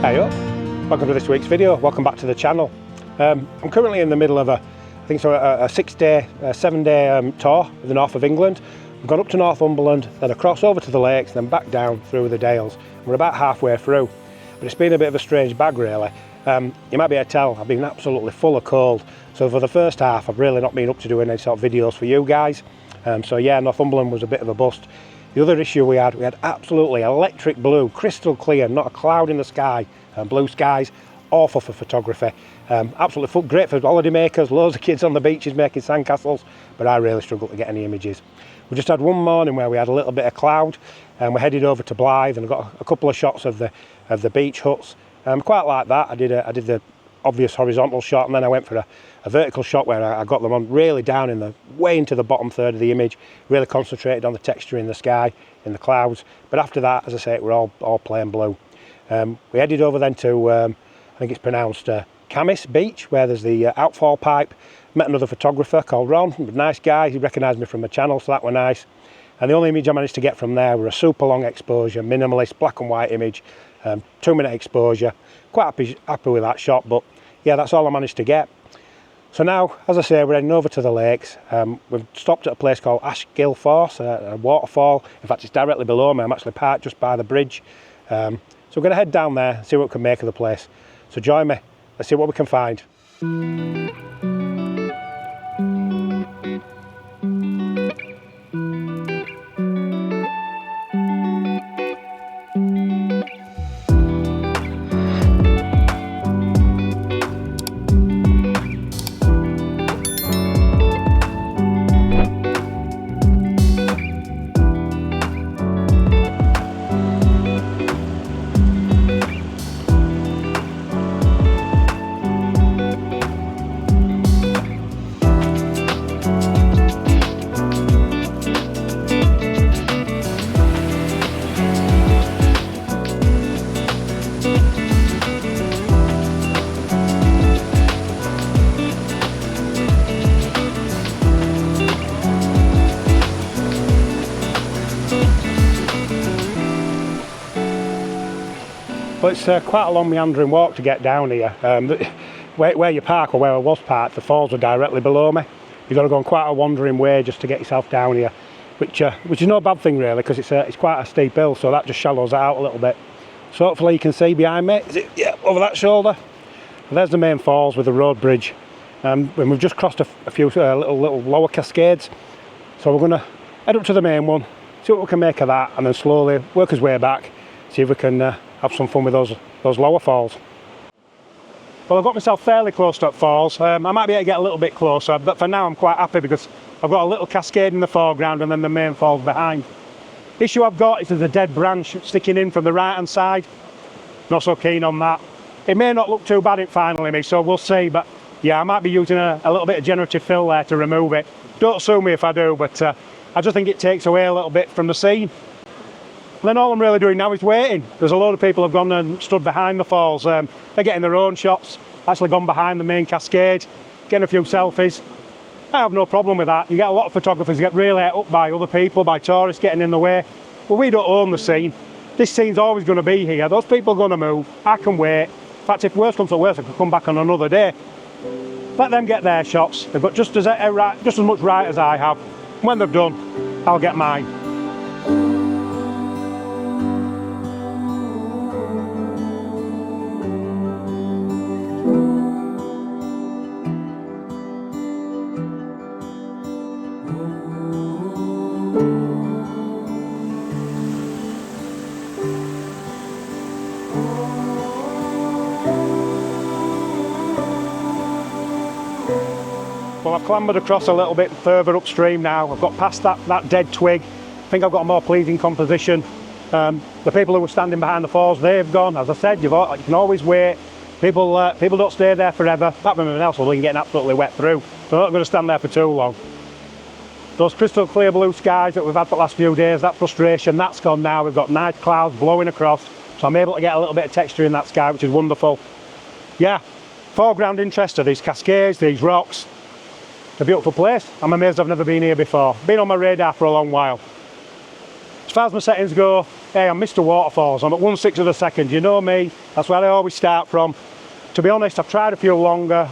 Hey up, welcome to this week's video, welcome back to the channel. I'm currently in the middle of a 7-day tour of the north of England. We've gone up to Northumberland, then across over to the lakes, then back down through the Dales. We're about halfway through, but it's been a bit of a strange bag really. You might be able to tell I've been absolutely full of cold, so for the first half I've really not been up to doing any sort of videos for you guys. So yeah, Northumberland was a bit of a bust. The other issue we had absolutely electric blue, crystal clear, not a cloud in the sky, blue skies, awful for photography. Absolutely great for holiday makers, loads of kids on the beaches making sandcastles, but I really struggled to get any images. We just had one morning where we had a little bit of cloud, and we headed over to Blythe and got a couple of shots of the beach huts. Quite like that. I did the obvious horizontal shot, and then I went for a vertical shot where I got them on really down in way into the bottom third of the image, really concentrated on the texture in the sky, in the clouds. But after that, as I say, we're all plain blue. We headed over then to, I think it's pronounced Camis Beach, where there's the outfall pipe. Met another photographer called Ron, a nice guy. He recognised me from the channel, so that were nice. And the only image I managed to get from there were a super long exposure, minimalist, black and white image, 2-minute exposure. Quite happy with that shot, but yeah, that's all I managed to get. So now, as I say, we're heading over to the lakes. We've stopped at a place called Ashgill Force, a waterfall. In fact, it's directly below me. I'm actually parked just by the bridge. So we're going to head down there and see what we can make of the place. So join me, let's see what we can find. Well, it's quite a long meandering walk to get down here. Where you park, or where I was parked, the falls are directly below me. You've got to go on quite a wandering way just to get yourself down here, which is no bad thing really, because it's quite a steep hill, so that just shallows out a little bit. So hopefully you can see behind me, yeah, over that shoulder. Well, there's the main falls with the road bridge. And we've just crossed a few little lower cascades. So we're going to head up to the main one, see what we can make of that, and then slowly work his way back, see if we can have some fun with those lower falls. Well, I've got myself fairly close to the falls. I might be able to get a little bit closer, but for now I'm quite happy because I've got a little cascade in the foreground and then the main falls behind. The issue I've got is there's a dead branch sticking in from the right hand side. Not so keen on that. It may not look too bad in final image, so we'll see, but yeah, I might be using a little bit of generative fill there to remove it. Don't sue me if I do, but I just think it takes away a little bit from the scene. And then all I'm really doing now is waiting. There's a load of people who've gone and stood behind the falls. They're getting their own shots, actually gone behind the main cascade, getting a few selfies. I have no problem with that. You get a lot of photographers who get really ate up by other people, by tourists getting in the way. Well, we don't own the scene. This scene's always going to be here. Those people are going to move. I can wait. In fact, if worse comes to worse, I could come back on another day. Let them get their shots. They've got just as much right as I have. When they've done, I'll get mine. Well, I've clambered across a little bit further upstream now. I've got past that dead twig. I think I've got a more pleasing composition. The people who were standing behind the falls, they've gone. As I said, you can always wait. People don't stay there forever. Apart from everything else, well, they can get absolutely wet through. So they're not going to stand there for too long. Those crystal clear blue skies that we've had for the last few days, that frustration, that's gone now. We've got nice clouds blowing across. So I'm able to get a little bit of texture in that sky, which is wonderful. Yeah, foreground interest are these cascades, these rocks. It's a beautiful place. I'm amazed I've never been here before. Been on my radar for a long while. As far as my settings go, hey, I'm Mr. Waterfalls. I'm at 1/6 of a second. You know me, that's where I always start from. To be honest, I've tried a few longer.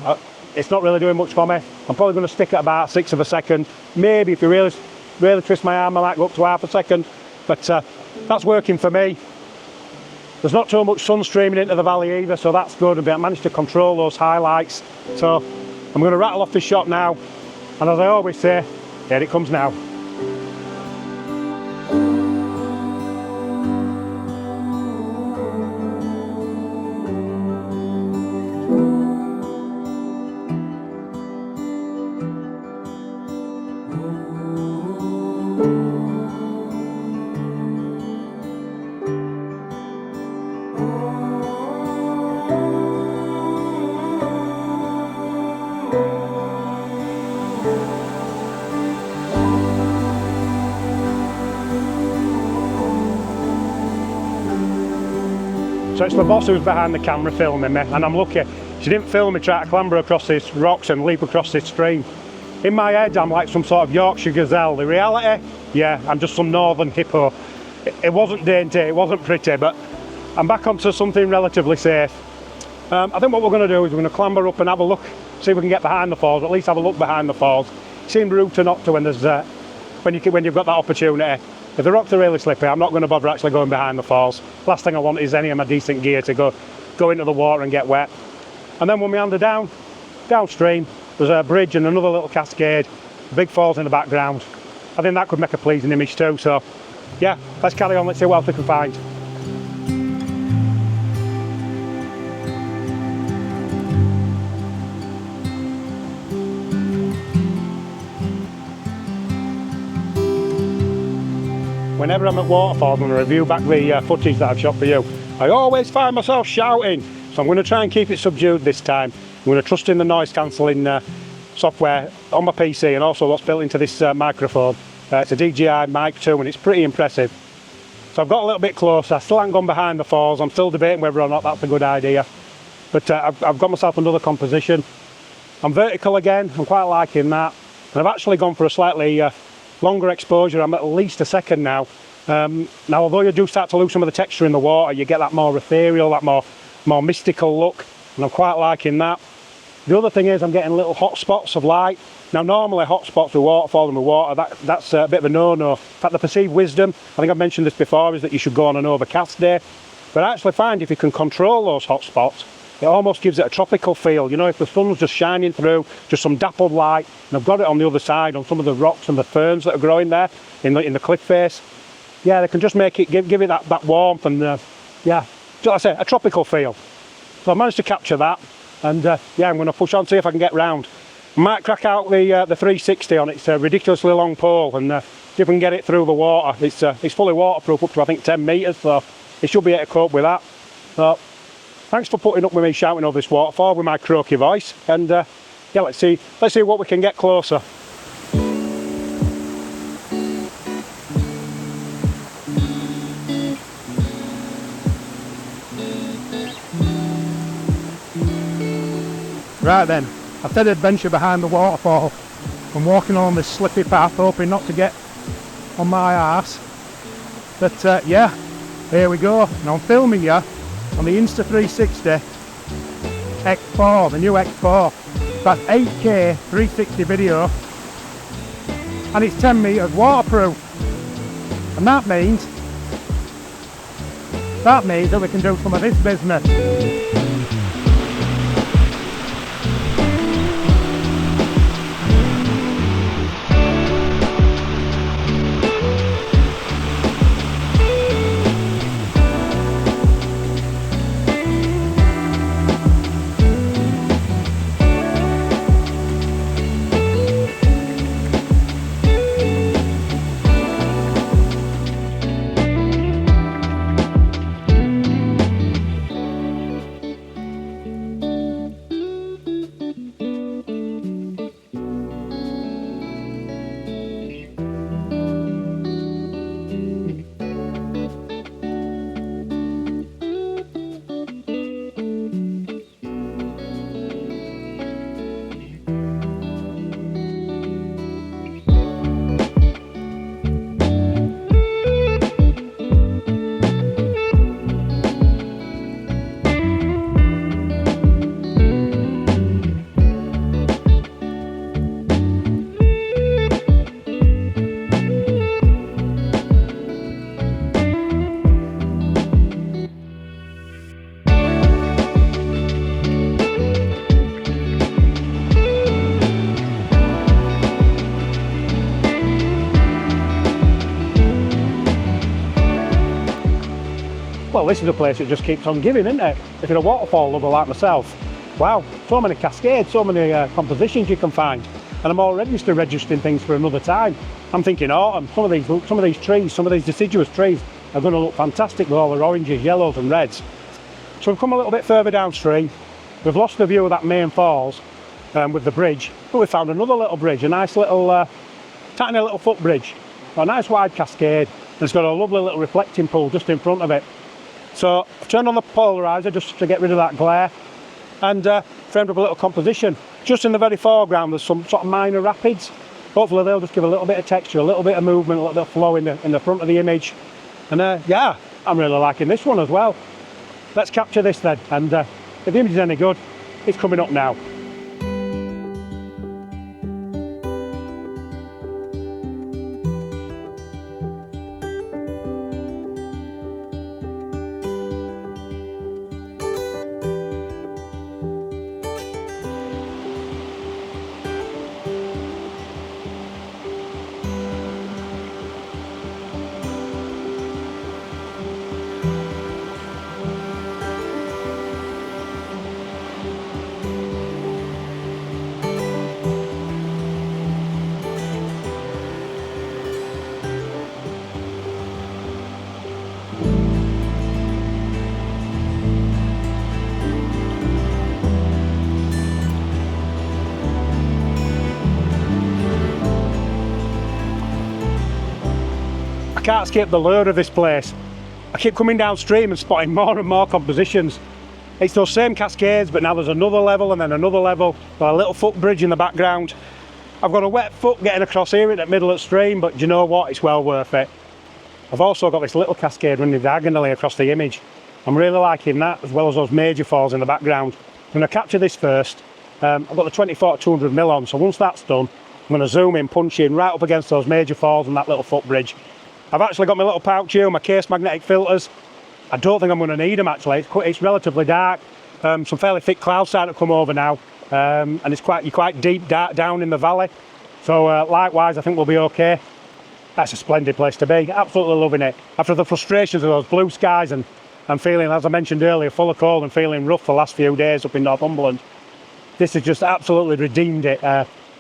It's not really doing much for me. I'm probably going to stick at about 1/6 of a second. Maybe if you really twist my arm, I might go up to half a second. But that's working for me. There's not too much sun streaming into the valley either, so that's good. I managed to control those highlights. So I'm going to rattle off this shot now. And as I always say, here it comes now. So it's my boss who's behind the camera filming me, and I'm lucky. She didn't film me try to clamber across these rocks and leap across this stream. In my head, I'm like some sort of Yorkshire gazelle. The reality, yeah, I'm just some northern hippo. It wasn't dainty, it wasn't pretty, but I'm back onto something relatively safe. I think what we're going to do is we're going to clamber up and have a look, see if we can get behind the falls, or at least have a look behind the falls. It seems rude to not to when there's when you've got that opportunity. If the rocks are really slippy, I'm not going to bother actually going behind the falls. Last thing I want is any of my decent gear to go into the water and get wet. And then when we meander downstream, there's a bridge and another little cascade, big falls in the background. I think that could make a pleasing image too. So yeah, let's carry on, let's see what else we can find. Whenever I'm at Waterfall and I review back the footage that I've shot for you, I always find myself shouting. So I'm going to try and keep it subdued this time. I'm going to trust in the noise cancelling software on my PC and also what's built into this microphone. It's a DJI Mic 2 and it's pretty impressive. So I've got a little bit closer. I still haven't gone behind the falls. I'm still debating whether or not that's a good idea. But I've got myself another composition. I'm vertical again. I'm quite liking that. And I've actually gone for a slightly longer exposure. I'm at least a second now. Now, although you do start to lose some of the texture in the water, you get that more ethereal, that more mystical look, and I'm quite liking that. The other thing is I'm getting little hot spots of light. Now, normally hot spots with waterfall and with water, that's a bit of a no-no. In fact, the perceived wisdom, I think I've mentioned this before, is that you should go on an overcast day. But I actually find if you can control those hot spots, it almost gives it a tropical feel. You know, if the sun's just shining through, just some dappled light, and I've got it on the other side on some of the rocks and the ferns that are growing there in the cliff face. Yeah, they can just make it, give it that warmth and, yeah, like I say, a tropical feel. So I managed to capture that, and yeah, I'm going to push on, see if I can get round. I might crack out the 360 on its ridiculously long pole and see if we can get it through the water. It's fully waterproof up to I think 10 metres, so it should be able to cope with that. So thanks for putting up with me shouting over this waterfall with my croaky voice, and yeah, let's see what we can get closer. Right then, I've said adventure behind the waterfall. I'm walking on this slippy path, hoping not to get on my arse. But yeah, here we go. And I'm filming you on the Insta360 X4, the new X4. That's 8K 360 video, and it's 10 metres waterproof. And that means that we can do some of this business. well, this is a place that just keeps on giving, isn't it? If you're a waterfall lover like myself, wow, so many cascades, so many compositions you can find. And I'm already still registering things for another time. I'm thinking autumn, some of these trees, some of these deciduous trees are going to look fantastic with all their oranges, yellows and reds. So we've come a little bit further downstream. We've lost the view of that main falls with the bridge, but we found another little bridge, a nice little, tiny little footbridge, a nice wide cascade. It's got a lovely little reflecting pool just in front of it. So I've turned on the polarizer just to get rid of that glare and framed up a little composition. Just in the very foreground there's some sort of minor rapids. Hopefully they'll just give a little bit of texture, a little bit of movement, a little bit of flow in the front of the image. And yeah, I'm really liking this one as well. Let's capture this then, and if the image is any good, it's coming up now. I can't escape the lure of this place. I keep coming downstream and spotting more and more compositions. It's those same cascades, but now there's another level and then another level. Got a little footbridge in the background. I've got a wet foot getting across here in the middle of the stream, but do you know what? It's well worth it. I've also got this little cascade running diagonally across the image. I'm really liking that, as well as those major falls in the background. I'm going to capture this first. I've got the 24-200mm on, so once that's done, I'm going to zoom in, punch in right up against those major falls and that little footbridge. I've actually got my little pouch here, my case magnetic filters. I don't think I'm going to need them actually. It's relatively dark. Some fairly thick clouds starting to come over now, and you're quite deep down in the valley. So likewise, I think we'll be okay. That's a splendid place to be. Absolutely loving it. After the frustrations of those blue skies and feeling, as I mentioned earlier, full of cold and feeling rough the last few days up in Northumberland, this has just absolutely redeemed it.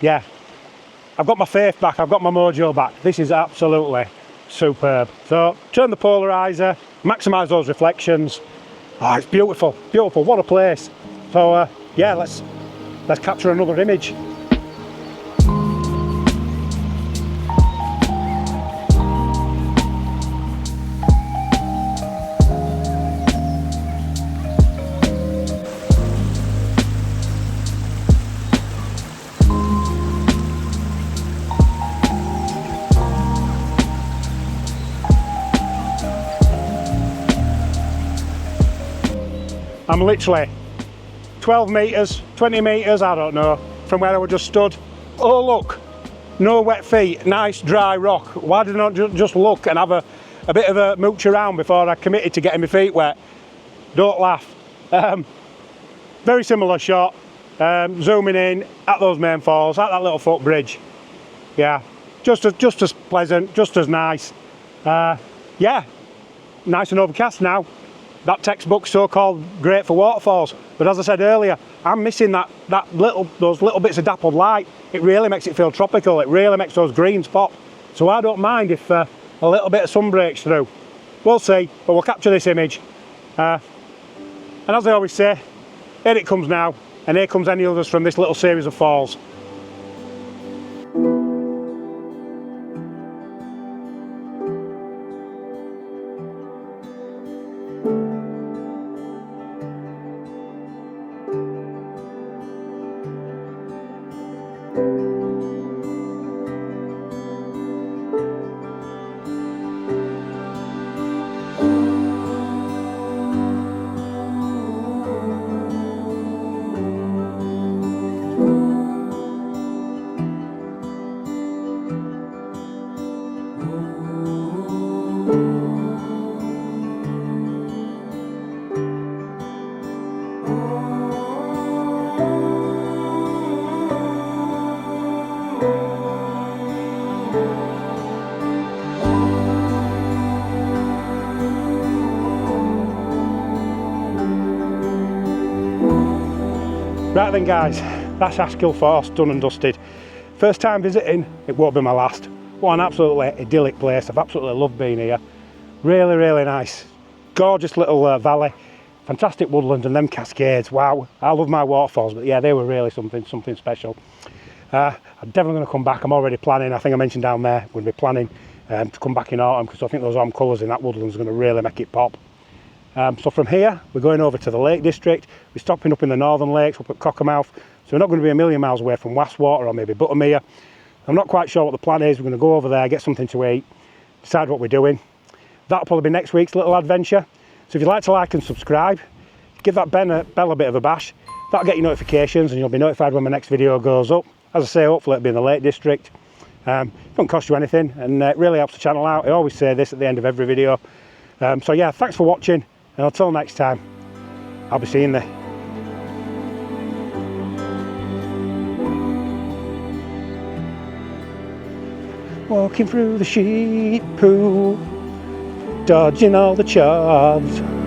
Yeah, I've got my faith back. I've got my mojo back. This is absolutely superb. So turn the polarizer, maximise those reflections. Oh, it's beautiful, beautiful. What a place. So yeah, let's capture another image. I'm literally 12 metres, 20 metres, I don't know, from where I was just stood. Oh look, no wet feet, nice dry rock. Why did I not just look and have a bit of a mooch around before I committed to getting my feet wet? Don't laugh. Very similar shot, zooming in at those main falls, at that little footbridge. Yeah, just as pleasant, just as nice. Yeah, nice and overcast now. That textbook so-called great for waterfalls, but as I said earlier, I'm missing those little bits of dappled light. It really makes it feel tropical. It really makes those greens pop. So I don't mind if a little bit of sun breaks through. We'll see, but we'll capture this image. And as I always say, here it comes now, and here comes any others from this little series of falls. Right then guys, that's Ashgill Force done and dusted. First time visiting, it won't be my last. What an absolutely idyllic place. I've absolutely loved being here. Really, really nice. Gorgeous little valley, fantastic woodland, and them cascades. Wow, I love my waterfalls, but yeah, they were really something special. I'm definitely going to come back. I'm already planning, I think I mentioned down there, I'm going to be planning to come back in autumn, because I think those autumn colours in that woodland is going to really make it pop. So from here, we're going over to the Lake District. We're stopping up in the northern lakes, up at Cockermouth. So we're not going to be a million miles away from Wastwater or maybe Buttermere. I'm not quite sure what the plan is. We're going to go over there, get something to eat, decide what we're doing. That'll probably be next week's little adventure. So if you'd like to like and subscribe, give that bell a bit of a bash. That'll get you notifications and you'll be notified when my next video goes up. As I say, hopefully it'll be in the Lake District. It doesn't cost you anything, and it really helps the channel out. I always say this at the end of every video. So yeah, thanks for watching, and until next time, I'll be seeing you. Walking through the sheep poo, dodging all the chads.